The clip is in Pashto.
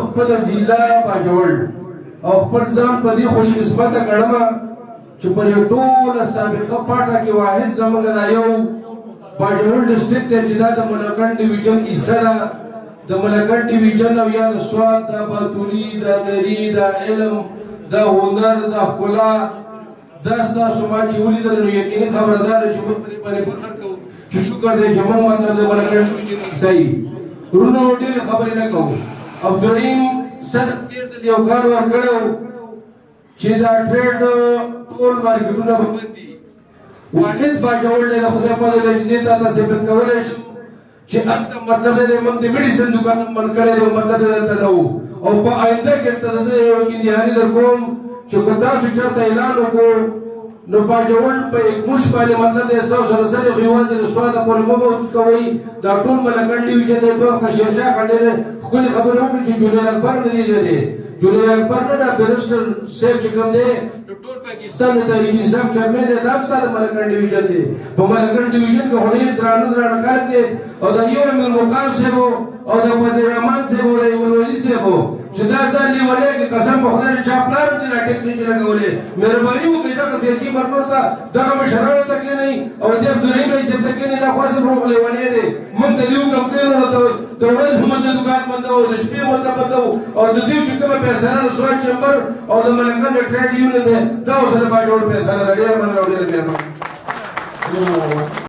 خپل ضلع باجوړ او خپل ځان په دې خوش قسمته ګڼم چې په یو ټوله سابقه پاټه کې واحد زموږ دا یو باجوړ ډسټرکټ دی چې دا د ملکنډ ډیویژن حصه ده د ملکنډ ډیویژن او یا د سوات د باتوري د نري د علم د هنر د ښکلا دا ستاسو ما چې ولیدل نو یقیني خبره ده چې موږ په دې باندې فخر کوو چې شکر دی چې موږ مطلب د ملکنډ ډیویژن حصه یو ورونو ډېرې خبرې نه کوو عبدالرحیم صدر تېر ځل یو کار ورکړی و چې دا ټریډ ټول مارکېټونه به بند دي واحد باجوړ دی د خدای پاک له اجازې تاته ثابت کولی شو چې هلته مطلب دی موږ د میډیسن دوکان هم بند کړی دی مطلب دی دلته نه و او په آینده کې درته زه یو امتحاني در کوم چې که تاسو چېرته اعلان وکړو نو باجوړ په یک موش باندې مطلب دی ستاسو سره سره خو یوازې د سواده پورې مه موجود کوئ دا ټول ملکنډ ډیویژن دی دوه شیرشاه خان ډېرې ښکلې خبرې وکړې چې جنید اکبر نه دی دی جنید اکبر نه دا بیرسټر صاحب چې کوم دی د ټول پاکستان د تحریک انصاف چیرمن دی دا هم ستا د ملکنډ ډیویژن دی په ملکنډ ډیویژن کې خو ډېر درانه درانه خلک دی او د یو امیر مقام صاحب او د فضل الرحمن صاحب او د ایمن ولي صاحب چې دا ځان لیونی کې قسم په خدای چا پلار دې را ټیکس چې لګولې مهرباني وکړئ دغه سیاسي مرکز ته دغه مشرانو ته کښېنئ او دې عبدالرحیم رئیس صاحب ته کښېنئ دا خو هسې روغ لیونی دی موږ د دې حکم کوو د ورځې مزه دوکان بندوو د شپې مزه بندوو او د دې چې کومه فیصله د سوات چمبر او د ملکنډ ټریډ یونین دی دا اوس د باجوړ فیصله ده ډېره مننه او ډېره مهرباني